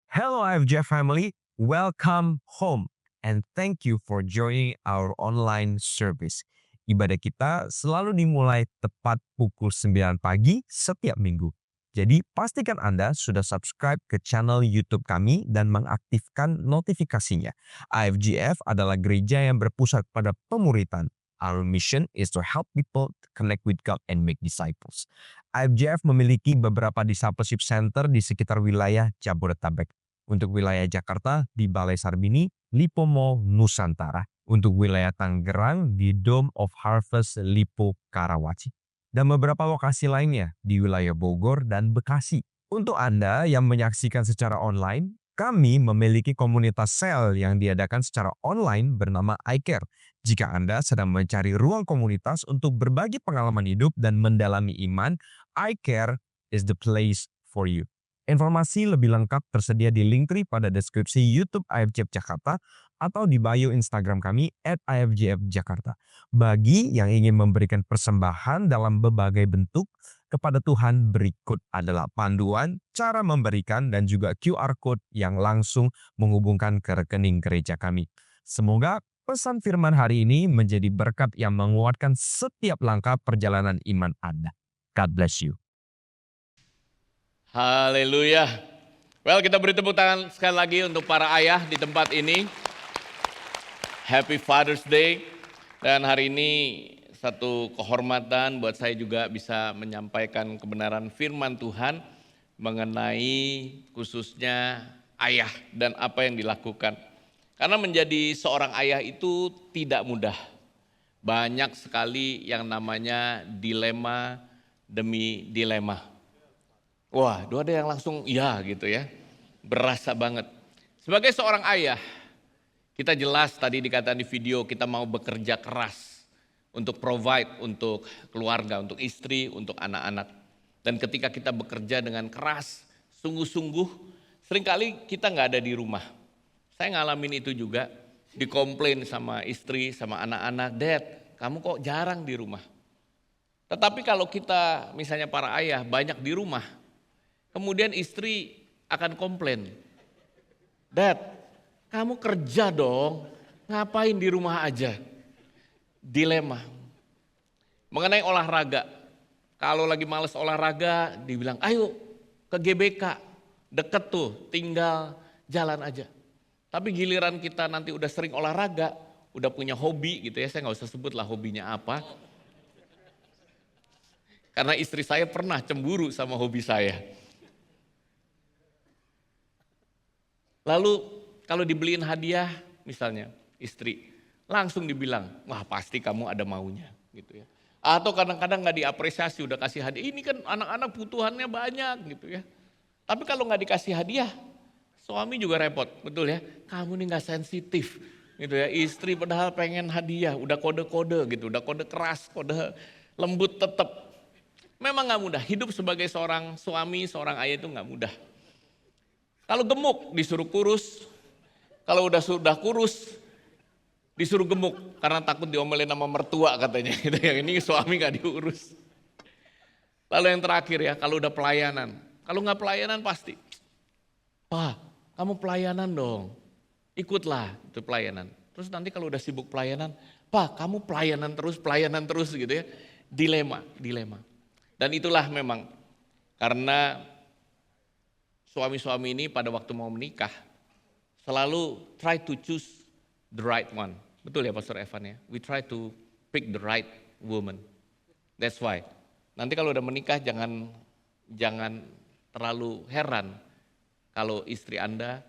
Hello, IFJ family. Welcome home. And thank you for joining our online service. Ibadah kita selalu dimulai tepat pukul 9 pagi setiap minggu. Jadi pastikan Anda sudah subscribe ke channel YouTube kami dan mengaktifkan notifikasinya. IFGF adalah gereja yang berpusat pada pemuritan. Our mission is to help people to connect with God and make disciples. IFGF memiliki beberapa discipleship center di sekitar wilayah Jabodetabek. Untuk wilayah Jakarta di Balai Sarbini, Lipo Mall, Nusantara. Untuk wilayah Tangerang di Dome of Harvest Lipo Karawaci. Dan beberapa lokasi lainnya di wilayah Bogor dan Bekasi. Untuk Anda yang menyaksikan secara online, kami memiliki komunitas sel yang diadakan secara online bernama iCare. Jika Anda sedang mencari ruang komunitas untuk berbagi pengalaman hidup dan mendalami iman, iCare is the place for you. Informasi lebih lengkap tersedia di Linktree pada deskripsi YouTube IFJF Jakarta atau di bio Instagram kami @IFJF-Jakarta. Bagi yang ingin memberikan persembahan dalam berbagai bentuk kepada Tuhan, berikut adalah panduan cara memberikan dan juga QR Code yang langsung menghubungkan ke rekening gereja kami. Semoga pesan firman hari ini menjadi berkat yang menguatkan setiap langkah perjalanan iman Anda. God bless you. Haleluya. Well, kita beri tepuk tangan sekali lagi untuk para ayah di tempat ini. Happy Father's Day. Dan hari ini satu kehormatan buat saya juga bisa menyampaikan kebenaran firman Tuhan mengenai khususnya ayah dan apa yang dilakukan. Karena menjadi seorang ayah itu tidak mudah. Banyak sekali yang namanya dilema demi dilema. Wah, ada yang langsung iya gitu ya, berasa banget. Sebagai seorang ayah, kita jelas tadi dikatakan di video kita mau bekerja keras untuk provide untuk keluarga, untuk istri, untuk anak-anak. Dan ketika kita bekerja dengan keras, sungguh-sungguh, seringkali kita nggak ada di rumah. Saya ngalamin itu juga, dikomplain sama istri, sama anak-anak, "Dad, kamu kok jarang di rumah?" Tetapi kalau kita misalnya para ayah banyak di rumah, kemudian istri akan komplain, "Dad, kamu kerja dong, ngapain di rumah aja?" Dilema. Mengenai olahraga, kalau lagi males olahraga dibilang, "Ayo ke GBK, deket tuh, tinggal jalan aja." Tapi giliran kita nanti udah sering olahraga, udah punya hobi gitu ya, saya gak usah sebut lah hobinya apa. Karena istri saya pernah cemburu sama hobi saya. Lalu kalau dibeliin hadiah misalnya istri, langsung dibilang, "Wah pasti kamu ada maunya," gitu ya. Atau kadang-kadang gak diapresiasi, udah kasih hadiah, "Ini kan anak-anak butuhannya banyak," gitu ya. Tapi kalau gak dikasih hadiah, suami juga repot, betul ya. "Kamu nih gak sensitif," gitu ya. Istri padahal pengen hadiah, udah kode-kode gitu, udah kode keras, kode lembut tetap. Memang gak mudah, hidup sebagai seorang suami, seorang ayah itu gak mudah. Kalau gemuk disuruh kurus, kalau sudah kurus disuruh gemuk karena takut diomelin sama mertua katanya. Gitu ya. Ini suami nggak diurus. Lalu yang terakhir ya, kalau udah pelayanan, kalau nggak pelayanan pasti, "Pak, kamu pelayanan dong, ikutlah itu pelayanan." Terus nanti kalau udah sibuk pelayanan, "Pak, kamu pelayanan terus gitu ya." Dilema. Dan itulah memang karena suami-suami ini pada waktu mau menikah selalu try to choose the right one. Betul ya Pastor Evan ya? We try to pick the right woman. That's why. Nanti kalau udah menikah jangan terlalu heran kalau istri Anda,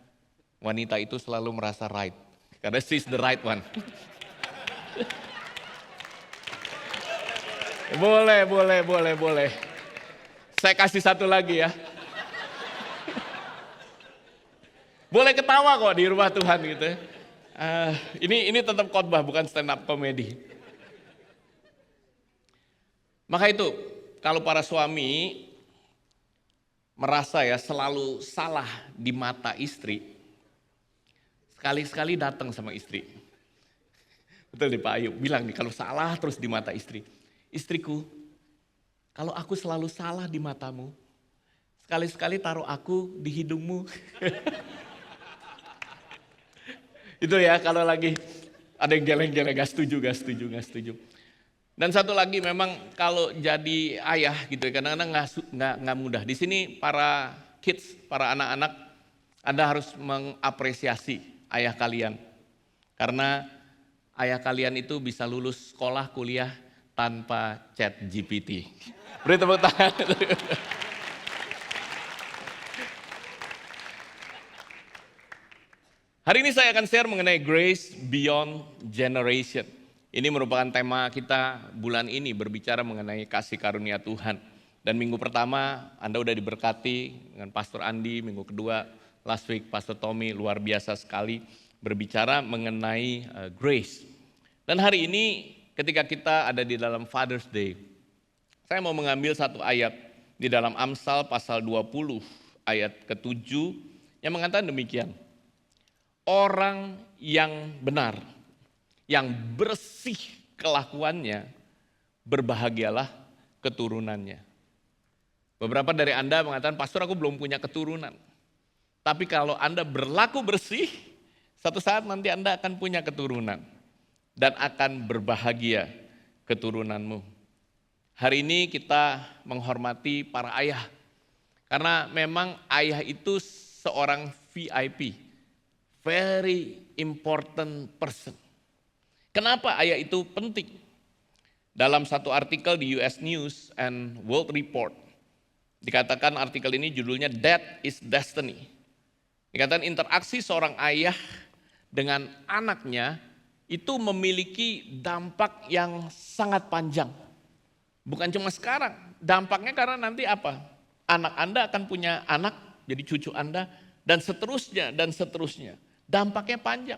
wanita itu selalu merasa right. Karena she's the right one. Boleh. Saya kasih satu lagi ya. Boleh ketawa kok di rumah Tuhan gitu. Ini tetap khotbah bukan stand up comedy. Maka itu kalau para suami merasa ya selalu salah di mata istri, sekali-sekali datang sama istri. Betul nih Pak Ayub bilang nih kalau salah terus di mata istri. "Istriku, kalau aku selalu salah di matamu, sekali-sekali taruh aku di hidungmu. Itu ya kalau lagi ada yang geleng-geleng, gak setuju. Dan satu lagi memang kalau jadi ayah gitu ya, kadang-kadang nggak mudah. Di sini para kids, para anak-anak, Anda harus mengapresiasi ayah kalian. Karena ayah kalian itu bisa lulus sekolah, kuliah tanpa chat GPT. Beri tepuk tangan. Hari ini saya akan share mengenai Grace Beyond Generation. Ini merupakan tema kita bulan ini, berbicara mengenai kasih karunia Tuhan. Dan minggu pertama Anda udah diberkati dengan Pastor Andi, minggu kedua last week Pastor Tommy, luar biasa sekali berbicara mengenai grace. Dan hari ini ketika kita ada di dalam Father's Day, saya mau mengambil satu ayat di dalam Amsal pasal 20 ayat ke-7 yang mengatakan demikian. Orang yang benar, yang bersih kelakuannya, berbahagialah keturunannya. Beberapa dari Anda mengatakan, pastor aku belum punya keturunan. Tapi kalau Anda berlaku bersih, satu saat nanti Anda akan punya keturunan. Dan akan berbahagia keturunanmu. Hari ini kita menghormati para ayah. Karena memang ayah itu seorang VIP. Very important person. Kenapa ayah itu penting? Dalam satu artikel di US News and World Report, dikatakan artikel ini judulnya That is Destiny. Dikatakan interaksi seorang ayah dengan anaknya itu memiliki dampak yang sangat panjang. Bukan cuma sekarang, dampaknya karena nanti apa? Anak Anda akan punya anak, jadi cucu Anda, dan seterusnya, dan seterusnya. Dampaknya panjang.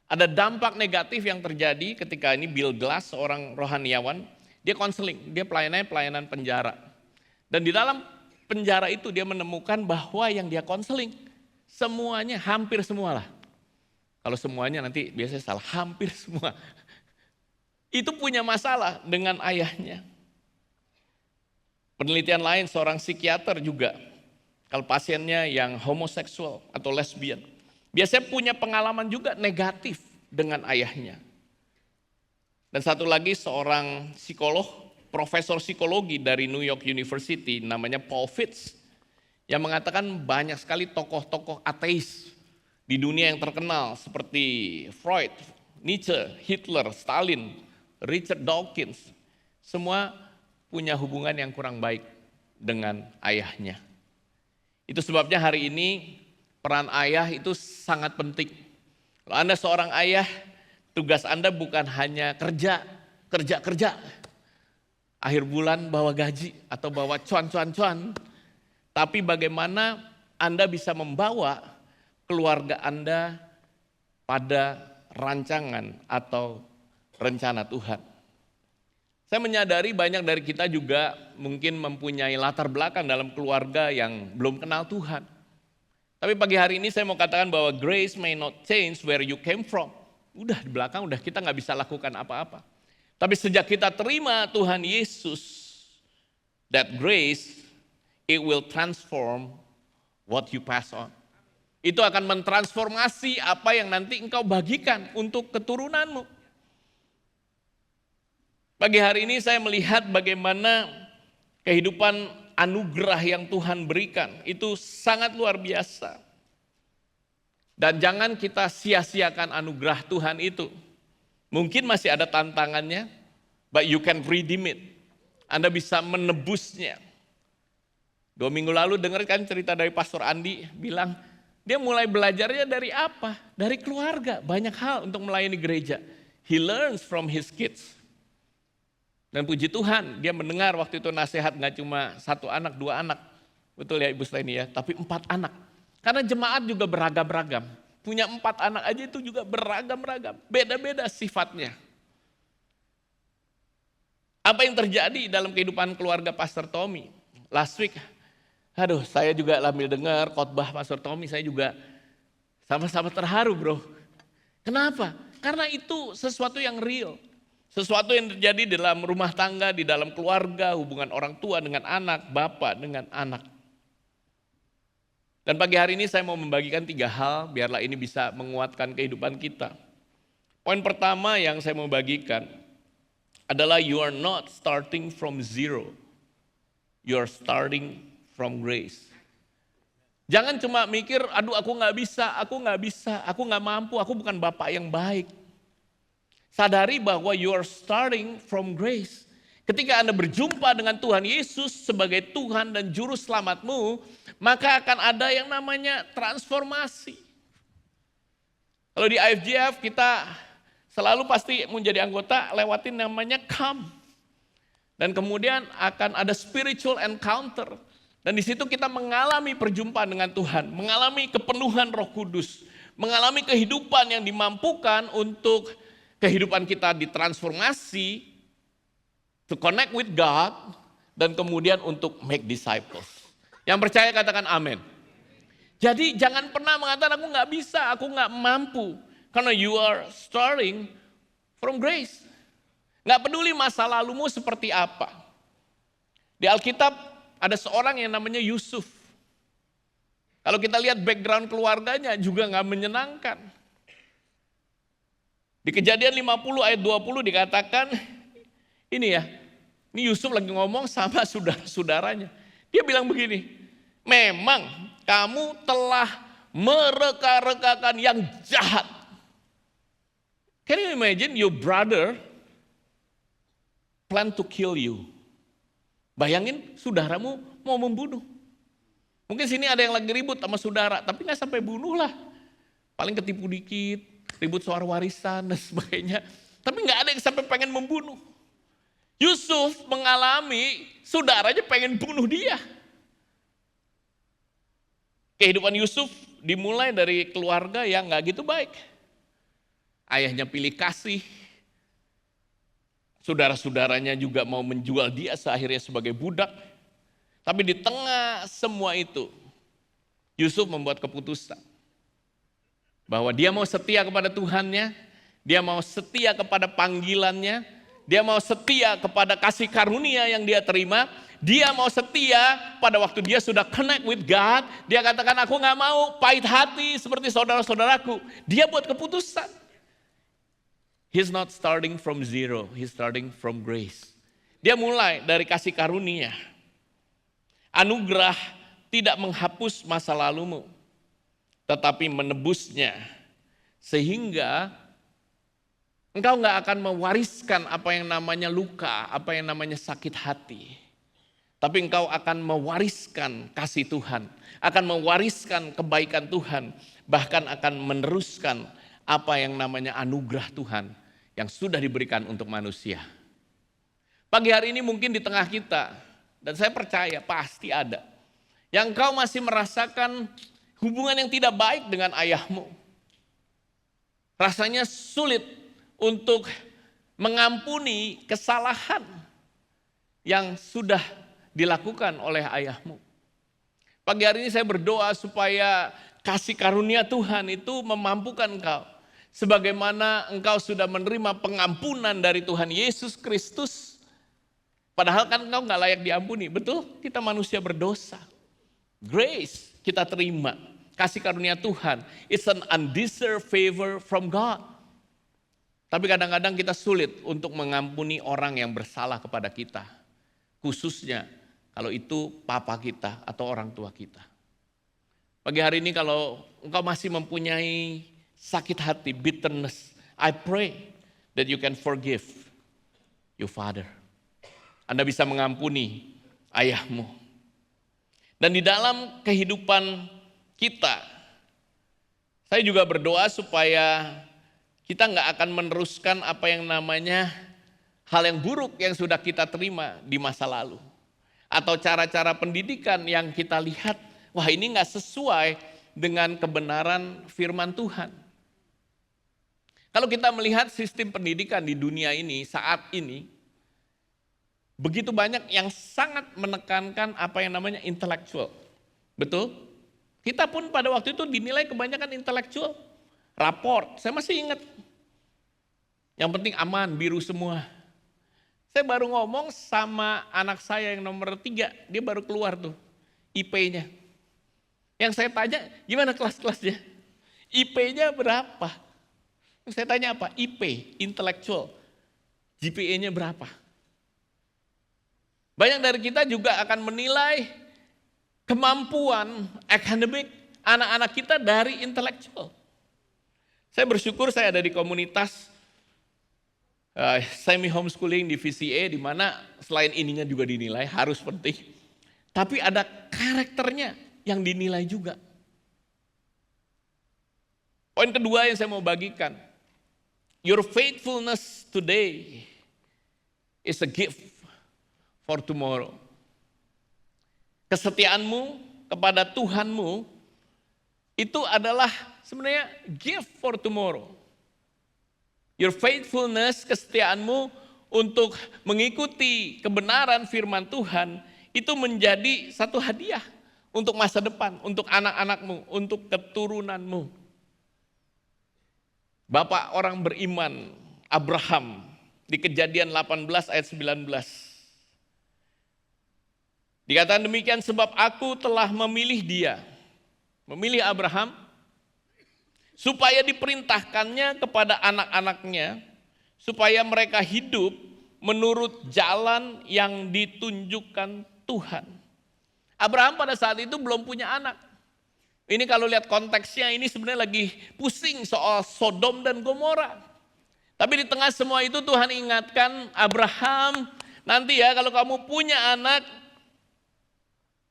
Ada dampak negatif yang terjadi ketika ini Bill Glass, seorang rohaniawan, dia konseling, dia pelayanan penjara. Dan di dalam penjara itu dia menemukan bahwa yang dia konseling, semuanya, hampir semualah. Kalau semuanya nanti biasanya salah, hampir semua. Itu punya masalah dengan ayahnya. Penelitian lain seorang psikiater juga, kalau pasiennya yang homoseksual atau lesbian, biasanya punya pengalaman juga negatif dengan ayahnya. Dan satu lagi seorang psikolog, profesor psikologi dari New York University, namanya Paul Fitz, yang mengatakan banyak sekali tokoh-tokoh ateis di dunia yang terkenal seperti Freud, Nietzsche, Hitler, Stalin, Richard Dawkins, semua punya hubungan yang kurang baik dengan ayahnya. Itu sebabnya hari ini peran ayah itu sangat penting. Kalau Anda seorang ayah, tugas Anda bukan hanya kerja. Akhir bulan bawa gaji atau bawa cuan. Tapi bagaimana Anda bisa membawa keluarga Anda pada rancangan atau rencana Tuhan. Saya menyadari banyak dari kita juga mungkin mempunyai latar belakang dalam keluarga yang belum kenal Tuhan. Tapi pagi hari ini saya mau katakan bahwa grace may not change where you came from. Udah di belakang, udah kita gak bisa lakukan apa-apa. Tapi sejak kita terima Tuhan Yesus, that grace, it will transform what you pass on. Itu akan mentransformasi apa yang nanti engkau bagikan untuk keturunanmu. Pagi hari ini saya melihat bagaimana kehidupan anugerah yang Tuhan berikan itu sangat luar biasa. Dan jangan kita sia-siakan anugerah Tuhan itu. Mungkin masih ada tantangannya, but you can redeem it. Anda bisa menebusnya. 2 minggu lalu dengarkan cerita dari Pastor Andi, bilang dia mulai belajarnya dari apa? Dari keluarga, banyak hal untuk melayani gereja. He learns from his kids. Dan puji Tuhan, dia mendengar waktu itu nasihat gak cuma 1 anak, 2 anak. Betul ya Ibu Sleni ya, tapi 4 anak. Karena jemaat juga beragam-ragam. Punya 4 anak aja itu juga beragam-ragam. Beda-beda sifatnya. Apa yang terjadi dalam kehidupan keluarga Pastor Tommy? Last week, saya juga sambil dengar khotbah Pastor Tommy, saya juga sama-sama terharu bro. Kenapa? Karena itu sesuatu yang real. Sesuatu yang terjadi di dalam rumah tangga, di dalam keluarga, hubungan orang tua dengan anak, bapak dengan anak. Dan pagi hari ini saya mau membagikan 3 hal, biarlah ini bisa menguatkan kehidupan kita. Poin pertama yang saya mau bagikan adalah you are not starting from zero. You are starting from grace. Jangan cuma mikir, aduh aku nggak bisa, aku nggak mampu, aku bukan bapak yang baik. Sadari bahwa you are starting from grace. Ketika Anda berjumpa dengan Tuhan Yesus sebagai Tuhan dan Juru Selamatmu, maka akan ada yang namanya transformasi. Kalau di IFGF kita selalu pasti menjadi anggota lewatin namanya come. Dan kemudian akan ada spiritual encounter. Dan di situ kita mengalami perjumpaan dengan Tuhan, mengalami kepenuhan Roh Kudus, mengalami kehidupan yang dimampukan untuk kehidupan kita ditransformasi, to connect with God, dan kemudian untuk make disciples. Yang percaya katakan amin. Jadi jangan pernah mengatakan aku nggak bisa, aku nggak mampu. Karena you are starting from grace. Nggak peduli masa lalumu seperti apa. Di Alkitab ada seorang yang namanya Yusuf. Kalau kita lihat background keluarganya juga nggak menyenangkan. Di Kejadian 50 ayat 20 dikatakan, ini Yusuf lagi ngomong sama saudara-saudaranya. Dia bilang begini, memang kamu telah mereka-rekakan yang jahat. Can you imagine your brother plan to kill you? Bayangin saudaramu mau membunuh. Mungkin sini ada yang lagi ribut sama saudara, tapi gak sampai bunuh lah. Paling ketipu dikit, ribut soal warisan dan sebagainya. Tapi gak ada yang sampai pengen membunuh. Yusuf mengalami saudaranya pengen bunuh dia. Kehidupan Yusuf dimulai dari keluarga yang gak gitu baik. Ayahnya pilih kasih. Saudara-saudaranya juga mau menjual dia akhirnya sebagai budak. Tapi di tengah semua itu, Yusuf membuat keputusan. Bahwa dia mau setia kepada Tuhannya, dia mau setia kepada panggilannya, dia mau setia kepada kasih karunia yang dia terima, dia mau setia pada waktu dia sudah connect with God, dia katakan aku gak mau pahit hati seperti saudara-saudaraku. Dia buat keputusan. He's not starting from zero, he's starting from grace. Dia mulai dari kasih karunia. Anugerah tidak menghapus masa lalumu, tetapi menebusnya. Sehingga engkau gak akan mewariskan apa yang namanya luka, apa yang namanya sakit hati. Tapi engkau akan mewariskan kasih Tuhan, akan mewariskan kebaikan Tuhan, bahkan akan meneruskan apa yang namanya anugerah Tuhan yang sudah diberikan untuk manusia. Pagi hari ini mungkin di tengah kita, dan saya percaya pasti ada, yang engkau masih merasakan hubungan yang tidak baik dengan ayahmu. Rasanya sulit untuk mengampuni kesalahan yang sudah dilakukan oleh ayahmu. Pagi hari ini saya berdoa supaya kasih karunia Tuhan itu memampukan engkau. Sebagaimana engkau sudah menerima pengampunan dari Tuhan Yesus Kristus. Padahal kan engkau gak layak diampuni. Betul, kita manusia berdosa. Grace kita terima. Kasih karunia Tuhan. It's an undeserved favor from God. Tapi kadang-kadang kita sulit untuk mengampuni orang yang bersalah kepada kita. Khususnya kalau itu papa kita atau orang tua kita. Pagi hari ini kalau engkau masih mempunyai sakit hati, bitterness, I pray that you can forgive your father. Anda bisa mengampuni ayahmu. Dan di dalam kehidupan kita, saya juga berdoa supaya kita nggak akan meneruskan apa yang namanya hal yang buruk yang sudah kita terima di masa lalu. Atau cara-cara pendidikan yang kita lihat, wah ini nggak sesuai dengan kebenaran firman Tuhan. Kalau kita melihat sistem pendidikan di dunia ini saat ini, begitu banyak yang sangat menekankan apa yang namanya intelektual. Betul? Kita pun pada waktu itu dinilai kebanyakan intelektual. Raport, saya masih ingat. Yang penting aman, biru semua. Saya baru ngomong sama anak saya yang nomor 3, dia baru keluar tuh IP-nya. Yang saya tanya, gimana kelas-kelasnya? IP-nya berapa? Yang saya tanya apa? IP, intellectual. GPA-nya berapa? Banyak dari kita juga akan menilai kemampuan akademik anak-anak kita dari intelektual. Saya bersyukur saya ada di komunitas semi homeschooling di VCA, di mana selain ininya juga dinilai harus penting, tapi ada karakternya yang dinilai juga. Poin kedua yang saya mau bagikan, your faithfulness today is a gift for tomorrow. Kesetiaanmu kepada Tuhanmu itu adalah sebenarnya gift for tomorrow. Your faithfulness, kesetiaanmu untuk mengikuti kebenaran firman Tuhan itu menjadi satu hadiah untuk masa depan, untuk anak-anakmu, untuk keturunanmu. Bapak orang beriman Abraham di Kejadian 18 ayat 19. Dikatakan demikian, sebab aku telah memilih dia, memilih Abraham, supaya diperintahkannya kepada anak-anaknya, supaya mereka hidup menurut jalan yang ditunjukkan Tuhan. Abraham pada saat itu belum punya anak. Ini kalau lihat konteksnya, ini sebenarnya lagi pusing soal Sodom dan Gomora. Tapi di tengah semua itu Tuhan ingatkan, Abraham, nanti ya kalau kamu punya anak,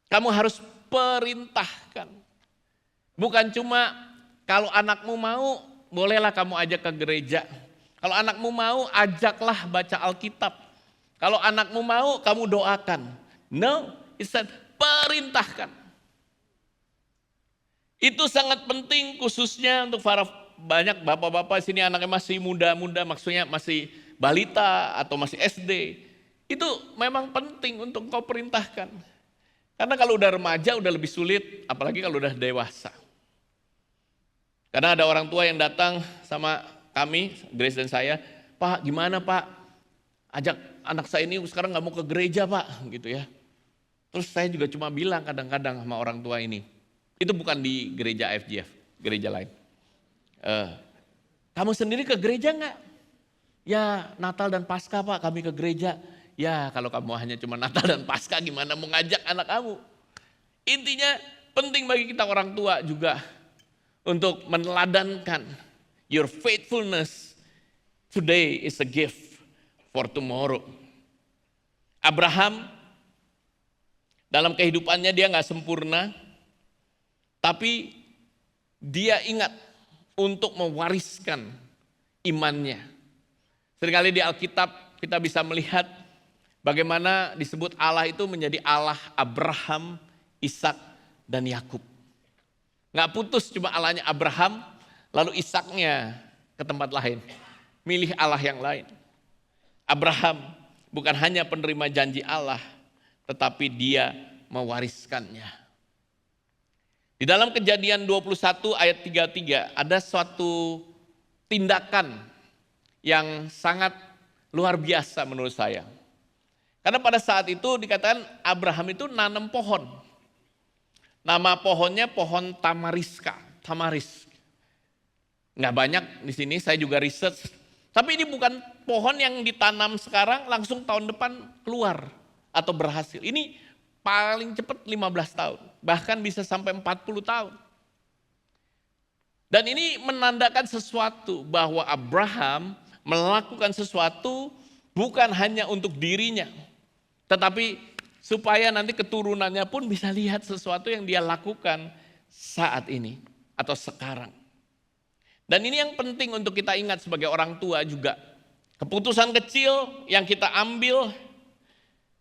kamu harus perintahkan. Bukan cuma kalau anakmu mau, bolehlah kamu ajak ke gereja. Kalau anakmu mau, ajaklah baca Alkitab. Kalau anakmu mau, kamu doakan. No, it said perintahkan. Itu sangat penting khususnya untuk para banyak bapak-bapak sini anaknya masih muda-muda, maksudnya masih balita atau masih SD. Itu memang penting untuk kau perintahkan. Karena kalau udah remaja udah lebih sulit, apalagi kalau udah dewasa. Karena ada orang tua yang datang sama kami, Grace dan saya, Pak gimana Pak, ajak anak saya ini sekarang gak mau ke gereja Pak, gitu ya. Terus saya juga cuma bilang kadang-kadang sama orang tua ini, itu bukan di gereja FGF, gereja lain. Kamu sendiri ke gereja gak? Ya Natal dan Paskah Pak kami ke gereja. Ya kalau kamu hanya cuma Natal dan Paskah gimana mau ngajak anak kamu. Intinya penting bagi kita orang tua juga untuk meneladankan your faithfulness today is a gift for tomorrow. Abraham dalam kehidupannya dia gak sempurna, tapi dia ingat untuk mewariskan imannya. Seringkali di Alkitab kita bisa melihat bagaimana disebut Allah itu menjadi Allah Abraham, Ishak, dan Yakub. Gak putus cuma Allahnya Abraham, lalu Ishaknya ke tempat lain. Milih Allah yang lain. Abraham bukan hanya penerima janji Allah, tetapi dia mewariskannya. Di dalam Kejadian 21 ayat 33 ada suatu tindakan yang sangat luar biasa menurut saya. Karena pada saat itu dikatakan Abraham itu nanam pohon. Nama pohonnya pohon tamariska, tamaris. Nggak banyak di sini, saya juga research. Tapi ini bukan pohon yang ditanam sekarang langsung tahun depan keluar atau berhasil. Ini paling cepat 15 tahun, bahkan bisa sampai 40 tahun. Dan ini menandakan sesuatu bahwa Abraham melakukan sesuatu bukan hanya untuk dirinya, tetapi supaya nanti keturunannya pun bisa lihat sesuatu yang dia lakukan saat ini atau sekarang. Dan ini yang penting untuk kita ingat sebagai orang tua juga. Keputusan kecil yang kita ambil,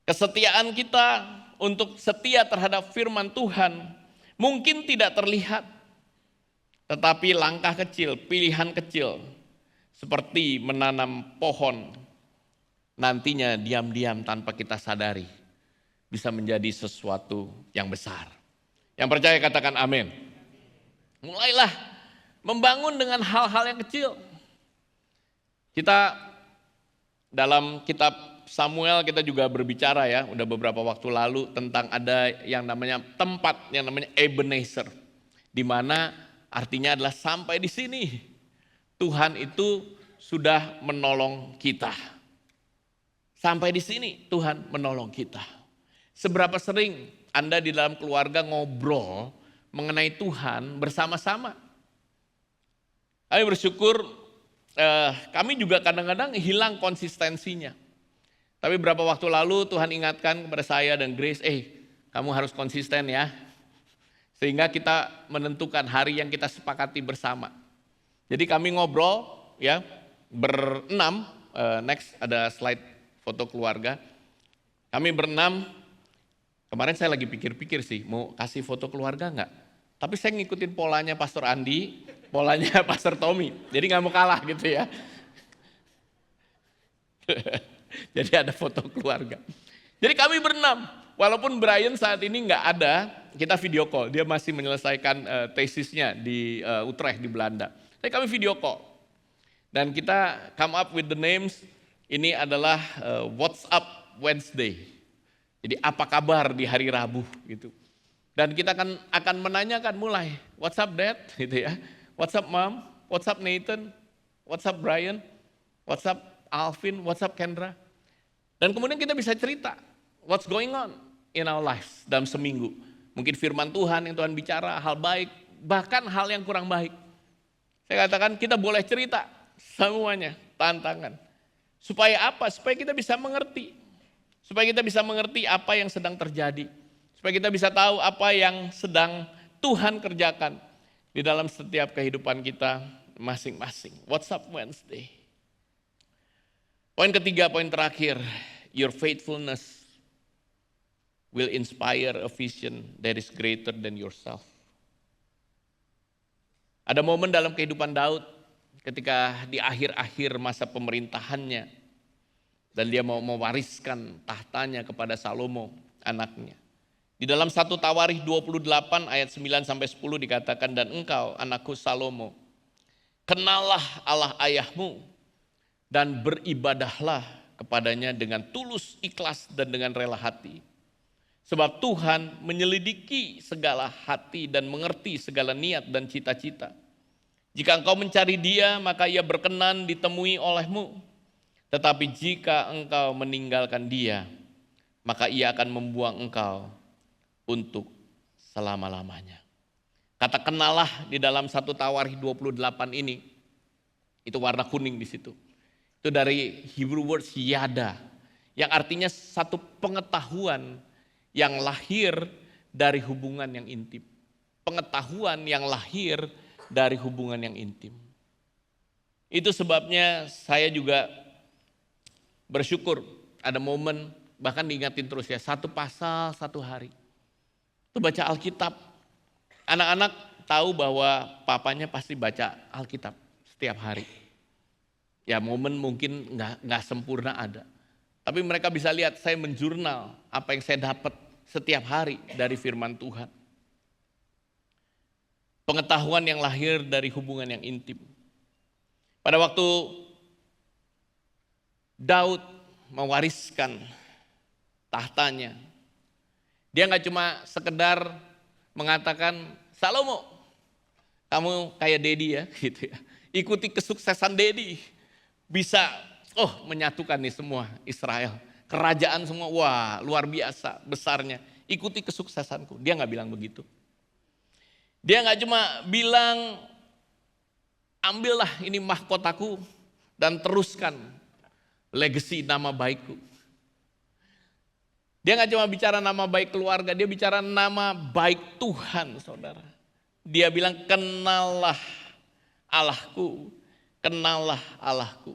kesetiaan kita untuk setia terhadap firman Tuhan mungkin tidak terlihat. Tetapi langkah kecil, pilihan kecil seperti menanam pohon nantinya diam-diam tanpa kita sadari bisa menjadi sesuatu yang besar. Yang percaya katakan amin. Mulailah membangun dengan hal-hal yang kecil. Kita dalam kitab Samuel kita juga berbicara ya, udah beberapa waktu lalu tentang ada yang namanya tempat yang namanya Ebenezer. di mana artinya adalah sampai di sini Tuhan itu sudah menolong kita. Sampai di sini Tuhan menolong kita. Seberapa sering Anda di dalam keluarga ngobrol mengenai Tuhan bersama-sama? Kami bersyukur, kami juga kadang-kadang hilang konsistensinya. Tapi beberapa waktu lalu Tuhan ingatkan kepada saya dan Grace, kamu harus konsisten ya. Sehingga kita menentukan hari yang kita sepakati bersama. Jadi kami ngobrol ya berenam, next ada slide foto keluarga. Kami berenam, kemarin saya lagi pikir-pikir sih mau kasih foto keluarga enggak. Tapi saya ngikutin polanya Pastor Andi, polanya Pastor Tommy. Jadi gak mau kalah gitu ya. Jadi ada foto keluarga. Jadi kami berenam, walaupun Brian saat ini nggak ada, kita video call. Dia masih menyelesaikan tesisnya di Utrecht di Belanda. Tapi kami video call. Dan kita come up with the names, ini adalah WhatsApp Wednesday. Jadi apa kabar di hari Rabu gitu. Dan kita akan menanyakan mulai, what's up dad gitu ya. What's up mom, what's up Nathan, what's up Brian, what's up Alvin, what's up Kendra. Dan kemudian kita bisa cerita what's going on in our lives dalam seminggu. Mungkin firman Tuhan yang Tuhan bicara, hal baik, bahkan hal yang kurang baik. Saya katakan kita boleh cerita semuanya, tantangan. Supaya apa? Supaya kita bisa mengerti. Supaya kita bisa mengerti apa yang sedang terjadi. Supaya kita bisa tahu apa yang sedang Tuhan kerjakan di dalam setiap kehidupan kita masing-masing. What's up Wednesday? Poin ketiga, poin terakhir. Your faithfulness will inspire a vision that is greater than yourself. Ada momen dalam kehidupan Daud ketika di akhir-akhir masa pemerintahannya dan dia mau mewariskan tahtanya kepada Salomo, anaknya. Di dalam 1 Tawarikh 28 ayat 9 sampai 10 dikatakan, dan engkau anakku Salomo, kenallah Allah ayahmu dan beribadahlah kepadanya dengan tulus, ikhlas dan dengan rela hati. Sebab Tuhan menyelidiki segala hati dan mengerti segala niat dan cita-cita. Jika engkau mencari Dia, maka Ia berkenan ditemui olehmu. Tetapi jika engkau meninggalkan Dia, maka Ia akan membuang engkau untuk selama-lamanya. Kata kenalah di dalam 1 Tawarikh 28 ini, itu warna kuning di situ. Itu dari Hebrew word yada, yang artinya satu pengetahuan yang lahir dari hubungan yang intim. Pengetahuan yang lahir dari hubungan yang intim. Itu sebabnya saya juga bersyukur ada momen, bahkan diingatin terus ya, satu pasal satu hari. Itu baca Alkitab. Anak-anak tahu bahwa papanya pasti baca Alkitab setiap hari. Ya momen mungkin nggak sempurna ada. Tapi mereka bisa lihat saya menjurnal apa yang saya dapat setiap hari dari firman Tuhan. Pengetahuan yang lahir dari hubungan yang intim. Pada waktu Daud mewariskan tahtanya, dia nggak cuma sekedar mengatakan, Salomo, kamu kayak Dedi ya, gitu ya. Ikuti kesuksesan Dedi, bisa menyatukan nih semua Israel. Kerajaan semua, wah luar biasa besarnya. Ikuti kesuksesanku. Dia nggak bilang begitu. Dia nggak cuma bilang, ambillah ini mahkotaku dan teruskan legacy nama baikku. Dia nggak cuma bicara nama baik keluarga, dia bicara nama baik Tuhan, saudara. Dia bilang, kenallah Allahku, kenallah Allahku.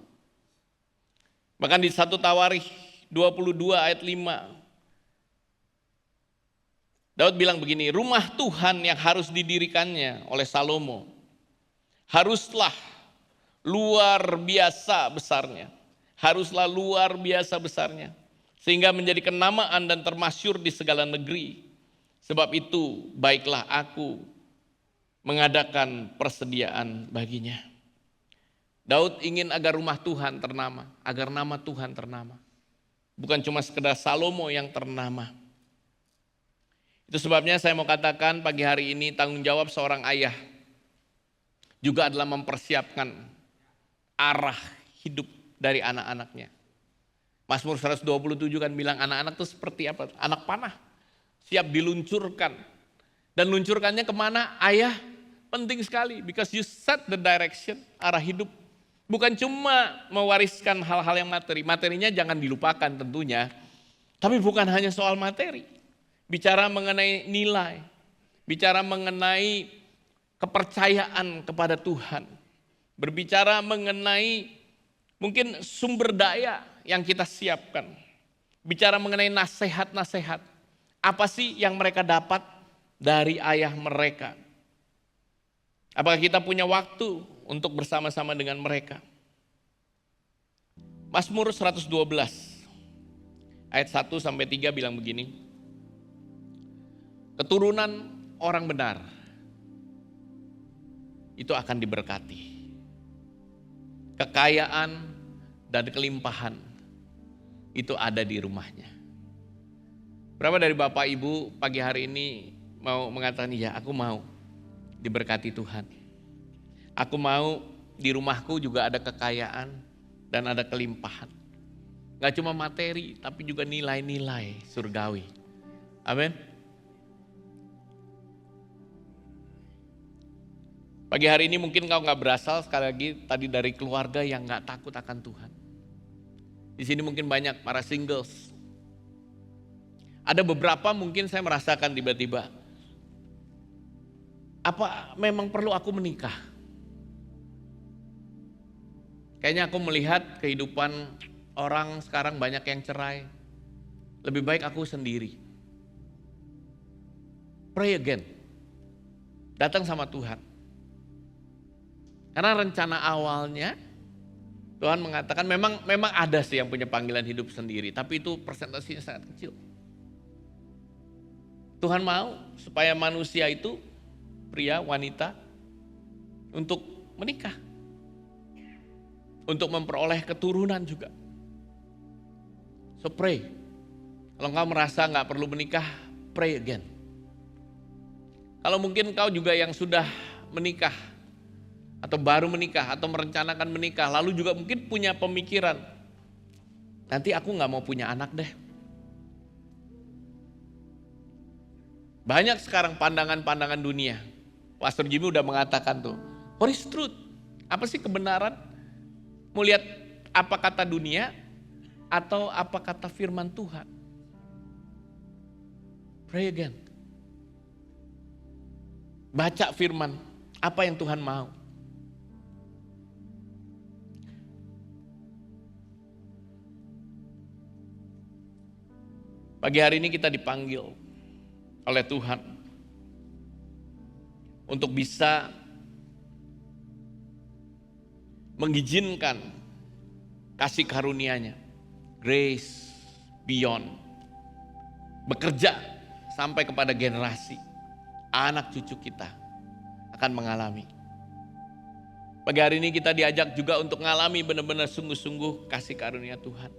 Bahkan di 1 Tawarikh 22 ayat 5, Daud bilang begini, rumah Tuhan yang harus didirikannya oleh Salomo haruslah luar biasa besarnya. Haruslah luar biasa besarnya. Sehingga menjadi kenamaan dan termasyur di segala negeri. Sebab itu baiklah aku mengadakan persediaan baginya. Daud ingin agar rumah Tuhan ternama, agar nama Tuhan ternama. Bukan cuma sekedar Salomo yang ternama. Itu sebabnya saya mau katakan pagi hari ini tanggung jawab seorang ayah juga adalah mempersiapkan arah hidup dari anak-anaknya. Mazmur 127 kan bilang anak-anak itu seperti apa? Anak panah, siap diluncurkan. Dan luncurkannya kemana? Ayah, penting sekali. Because you set the direction, arah hidup. Bukan cuma mewariskan hal-hal yang materi. Materinya jangan dilupakan tentunya. Tapi bukan hanya soal materi. Bicara mengenai nilai. Bicara mengenai kepercayaan kepada Tuhan. Berbicara mengenai mungkin sumber daya yang kita siapkan. Bicara mengenai nasihat-nasihat. Apa sih yang mereka dapat dari ayah mereka? Apakah kita punya waktu untuk bersama-sama dengan mereka? Mazmur 112 ayat 1 sampai 3 bilang begini. Keturunan orang benar itu akan diberkati. Kekayaan dan kelimpahan itu ada di rumahnya. Berapa dari Bapak Ibu pagi hari ini mau mengatakan, ya aku mau diberkati Tuhan. Aku mau di rumahku juga ada kekayaan dan ada kelimpahan. Gak cuma materi tapi juga nilai-nilai surgawi. Amin. Pagi hari ini mungkin kau gak berasal sekali lagi tadi dari keluarga yang gak takut akan Tuhan. Di sini mungkin banyak para singles. Ada beberapa mungkin saya merasakan tiba-tiba, apa memang perlu aku menikah? Kayaknya aku melihat kehidupan orang sekarang banyak yang cerai. Lebih baik aku sendiri. Pray again. Datang sama Tuhan. Karena rencana awalnya Tuhan mengatakan memang ada sih yang punya panggilan hidup sendiri, tapi itu persentasenya sangat kecil. Tuhan mau supaya manusia itu, pria, wanita, untuk menikah. Untuk memperoleh keturunan juga. So pray. Kalau engkau merasa gak perlu menikah, pray again. Kalau mungkin kau juga yang sudah menikah, atau baru menikah, atau merencanakan menikah, lalu juga mungkin punya pemikiran, nanti aku gak mau punya anak deh. Banyak sekarang pandangan-pandangan dunia. Pastor Jimmy udah mengatakan tuh, what is truth? Apa sih kebenaran? Mau lihat apa kata dunia atau apa kata firman Tuhan? Pray again. Baca firman, apa yang Tuhan mau. Pagi hari ini kita dipanggil oleh Tuhan untuk bisa mengizinkan kasih karunia-Nya, grace beyond, bekerja sampai kepada generasi anak cucu kita akan mengalami. Pagi hari ini kita diajak juga untuk mengalami benar-benar sungguh-sungguh kasih karunia Tuhan.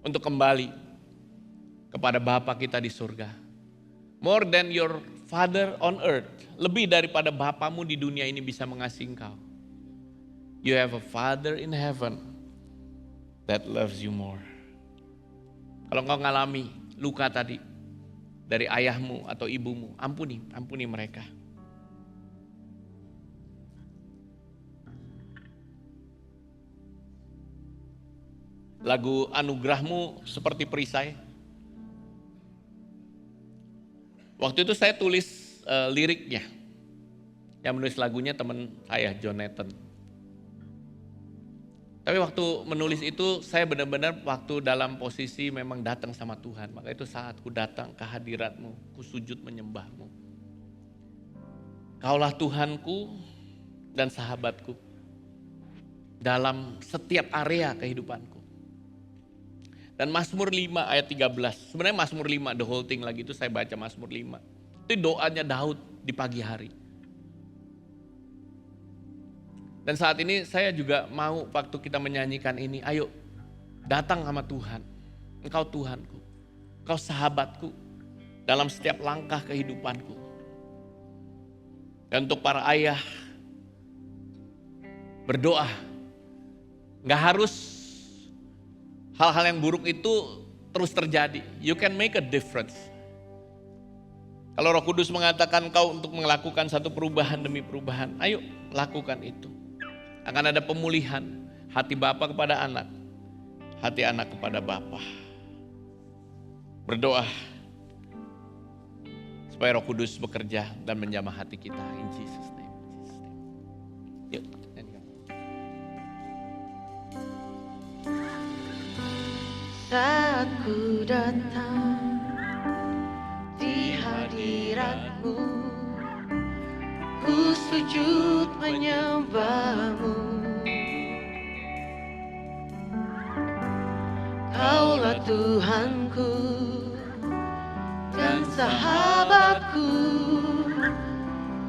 Untuk kembali kepada Bapa kita di surga. More than your father on earth. Lebih daripada bapamu di dunia ini bisa mengasihi engkau. You have a father in heaven that loves you more. Kalau engkau ngalami luka tadi dari ayahmu atau ibumu, ampuni mereka. Lagu Anugerahmu seperti perisai. Waktu itu saya tulis liriknya. Yang menulis lagunya teman saya, Jonathan. Tapi waktu menulis itu saya benar-benar waktu dalam posisi memang datang sama Tuhan. Maka itu saat ku datang ke hadirat-Mu, ku sujud menyembah-Mu. Kaulah Tuhanku dan sahabatku dalam setiap area kehidupanku. Dan Mazmur 5 ayat 13. Sebenarnya Mazmur 5 the whole thing lagi itu saya baca Mazmur 5. Itu doanya Daud di pagi hari. Dan saat ini saya juga mau waktu kita menyanyikan ini, ayo datang sama Tuhan. Engkau Tuhanku, Engkau sahabatku dalam setiap langkah kehidupanku. Dan untuk para ayah, berdoa. Gak harus hal-hal yang buruk itu terus terjadi. You can make a difference. Kalau Roh Kudus mengatakan kau untuk melakukan satu perubahan demi perubahan, ayo lakukan itu. Akan ada pemulihan hati bapa kepada anak, hati anak kepada bapa. Berdoa supaya Roh Kudus bekerja dan menjamah hati kita. In Jesus name. Yuk, nyanyikan. Saat ku datang di hadirat-Mu, ku sujud menyembah-Mu. Kaulah Tuhanku dan sahabatku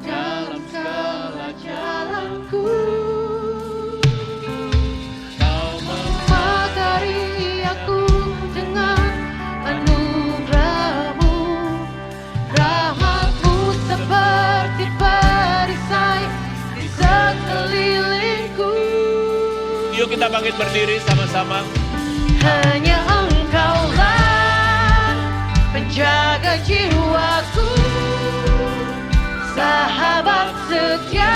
dalam segala jalanku. Kau memagari aku dengan anugerah-Mu, rahmat-Mu seperti perisai di sekelilingku. Yuk kita bangkit berdiri sama-sama. Hanya Engkaulah penjaga jiwaku, sahabat setia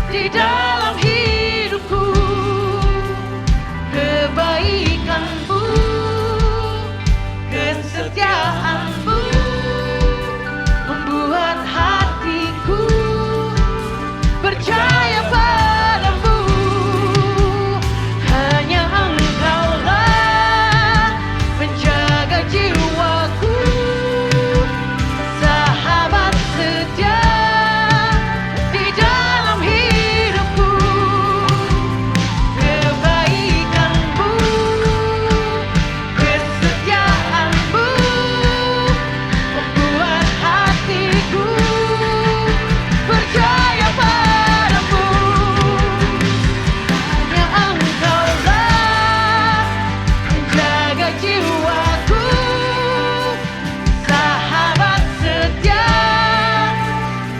di dalam hidupku. Kebaikan-Mu, kesetiaan-Mu membuat hatiku percaya padamu. Hanya Engkaulah penjaga jiwaku, sahabat setia di dalam hidupku. Kebaikan-Mu, kesetiaan-Mu membuat hatiku percaya padamu. Hanya Engkaulah penjaga jiwaku, sahabat setia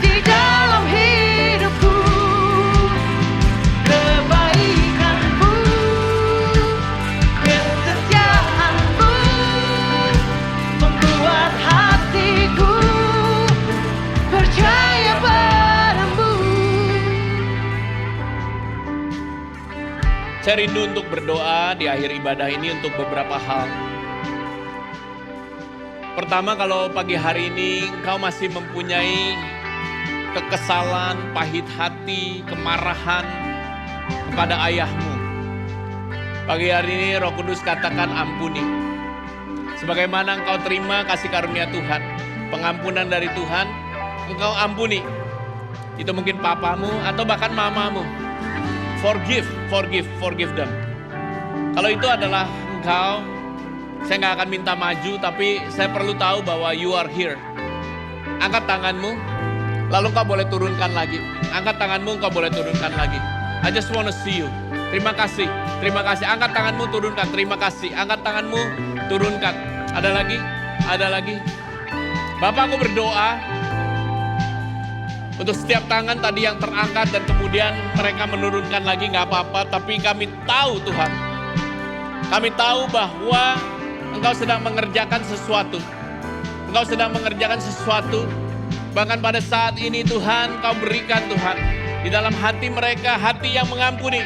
di dalam hidupku. Kebaikan-Mu, kesetiaan-Mu membuat hatiku percaya padamu. Saya rindu untuk berdoa di akhir ibadah ini untuk beberapa hal. Pertama, kalau pagi hari ini engkau masih mempunyai kekesalan, pahit hati, kemarahan kepada ayahmu. Pagi hari ini Roh Kudus katakan ampuni. Sebagaimana engkau terima kasih karunia Tuhan, pengampunan dari Tuhan, engkau ampuni. Itu mungkin papamu atau bahkan mamamu. Forgive them. Kalau itu adalah engkau, saya gak akan minta maju, tapi saya perlu tahu bahwa you are here. Angkat tanganmu, lalu kau boleh turunkan lagi. Angkat tanganmu, kau boleh turunkan lagi. I just want to see you. Terima kasih. Angkat tanganmu, turunkan. Terima kasih. Angkat tanganmu, turunkan. Ada lagi. Bapak, aku berdoa untuk setiap tangan tadi yang terangkat dan kemudian mereka menurunkan lagi, gak apa-apa. Tapi kami tahu Tuhan, kami tahu bahwa Engkau sedang mengerjakan sesuatu. Bahkan pada saat ini Tuhan, Kau berikan Tuhan di dalam hati mereka, hati yang mengampuni.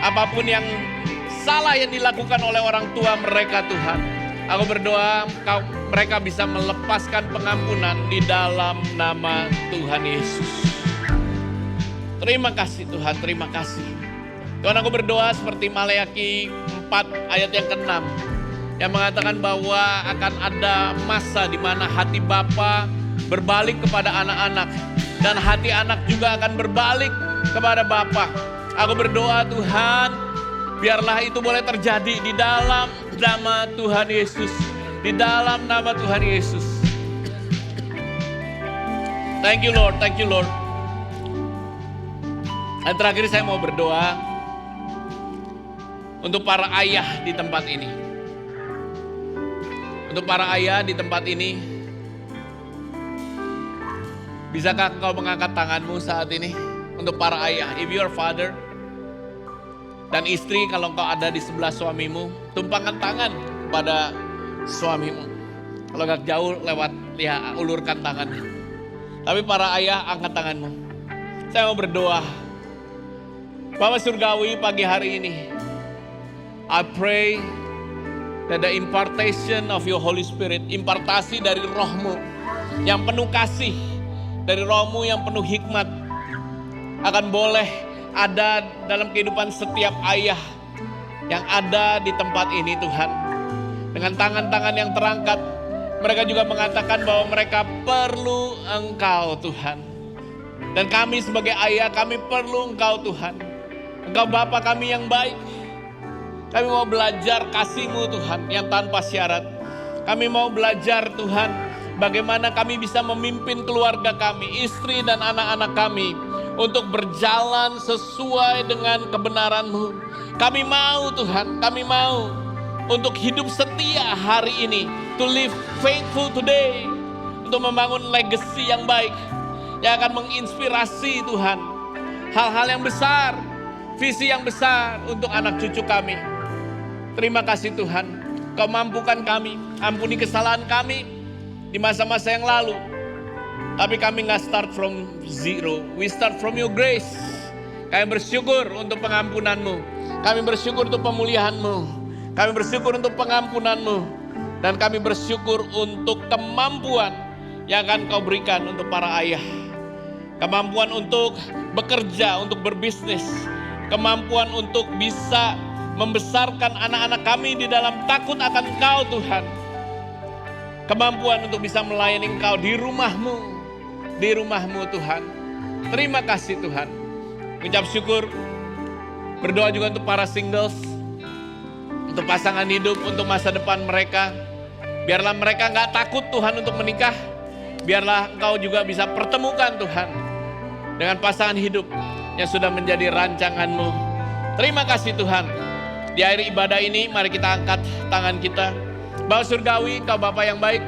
Apapun yang salah yang dilakukan oleh orang tua mereka Tuhan, aku berdoa mereka bisa melepaskan pengampunan di dalam nama Tuhan Yesus. Terima kasih Tuhan, terima kasih. Tuhan, aku berdoa seperti Maleakhi 4 ayat yang ke-6 yang mengatakan bahwa akan ada masa di mana hati Bapa berbalik kepada anak-anak dan hati anak juga akan berbalik kepada Bapa. Aku berdoa Tuhan, biarlah itu boleh terjadi di dalam nama Tuhan Yesus. Di dalam nama Tuhan Yesus. Thank you Lord. Dan terakhir saya mau berdoa untuk para ayah di tempat ini. Untuk para ayah di tempat ini, bisakah engkau mengangkat tanganmu saat ini? Untuk para ayah, if you are father, dan istri kalau engkau ada di sebelah suamimu, tumpangkan tangan pada suamimu. Kalau gak jauh lewat, lihat, ulurkan tangannya. Tapi para ayah, angkat tanganmu. Saya mau berdoa. Bapa Surgawi, pagi hari ini, I pray that the impartation of your Holy Spirit, impartasi dari rohmu yang penuh kasih, dari rohmu yang penuh hikmat, akan boleh ada dalam kehidupan setiap ayah yang ada di tempat ini Tuhan. Dengan tangan-tangan yang terangkat, mereka juga mengatakan bahwa mereka perlu Engkau Tuhan. Dan kami sebagai ayah, kami perlu Engkau Tuhan. Engkau Bapa kami yang baik. Kami mau belajar kasih-Mu Tuhan yang tanpa syarat. Kami mau belajar Tuhan bagaimana kami bisa memimpin keluarga kami, istri dan anak-anak kami untuk berjalan sesuai dengan kebenaran-Mu. Kami mau Tuhan, kami mau untuk hidup setia hari ini. To live faithful today. Untuk membangun legacy yang baik. Yang akan menginspirasi Tuhan. Hal-hal yang besar, visi yang besar untuk anak cucu kami. Terima kasih Tuhan. Kau mampukan kami, ampuni kesalahan kami di masa-masa yang lalu. Tapi kami gak start from zero. We start from your grace. Kami bersyukur untuk pengampunan-Mu. Kami bersyukur untuk pemulihan-Mu. Kami bersyukur untuk pengampunan-Mu. Dan kami bersyukur untuk kemampuan yang akan Kau berikan untuk para ayah. Kemampuan untuk bekerja, untuk berbisnis. Kemampuan untuk bisa membesarkan anak-anak kami di dalam takut akan Kau Tuhan. Kemampuan untuk bisa melayani Engkau di rumah-Mu. Di rumah-Mu Tuhan. Terima kasih Tuhan. Ucap syukur. Berdoa juga untuk para singles. Untuk pasangan hidup, untuk masa depan mereka. Biarlah mereka gak takut Tuhan untuk menikah. Biarlah Engkau juga bisa pertemukan Tuhan. Dengan pasangan hidup yang sudah menjadi rancangan-Mu. Terima kasih Tuhan. Di akhir ibadah ini mari kita angkat tangan kita. Bapa Surgawi, Engkau Bapa yang baik.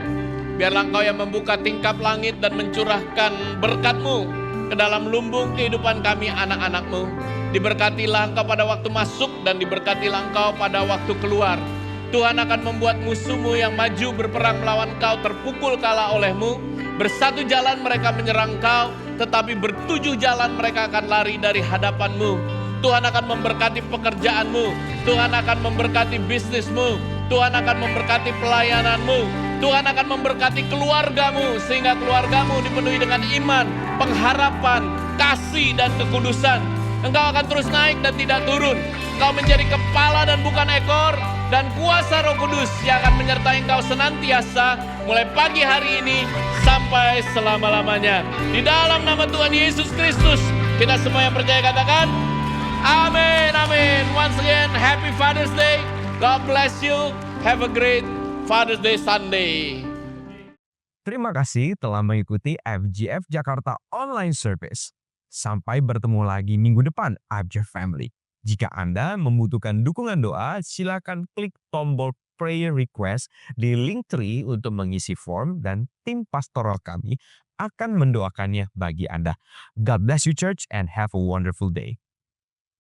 Biarlah Engkau yang membuka tingkap langit dan mencurahkan berkat-Mu ke dalam lumbung kehidupan kami anak-anak-Mu. Diberkatilah Engkau pada waktu masuk dan diberkatilah Engkau pada waktu keluar. Tuhan akan membuat musuh-Mu yang maju berperang melawan Engkau terpukul kalah oleh-Mu. Bersatu jalan mereka menyerang Engkau, tetapi bertujuh jalan mereka akan lari dari hadapan-Mu. Tuhan akan memberkati pekerjaan-Mu. Tuhan akan memberkati bisnis-Mu. Tuhan akan memberkati pelayanan-Mu. Tuhan akan memberkati keluarga-Mu sehingga keluarga-Mu dipenuhi dengan iman, pengharapan, kasih dan kekudusan. Engkau akan terus naik dan tidak turun. Engkau menjadi kepala dan bukan ekor, dan kuasa Roh Kudus yang akan menyertai engkau senantiasa mulai pagi hari ini sampai selama-lamanya. Di dalam nama Tuhan Yesus Kristus, kita semua yang percaya katakan amin, amin. Once again, happy Father's Day. God bless you. Have a great Father's Day Sunday. Terima kasih telah mengikuti FGF Jakarta Online Service. Sampai bertemu lagi minggu depan, FGF Family. Jika Anda membutuhkan dukungan doa, silakan klik tombol prayer request di Linktree untuk mengisi form dan tim pastoral kami akan mendoakannya bagi Anda. God bless you church and have a wonderful day.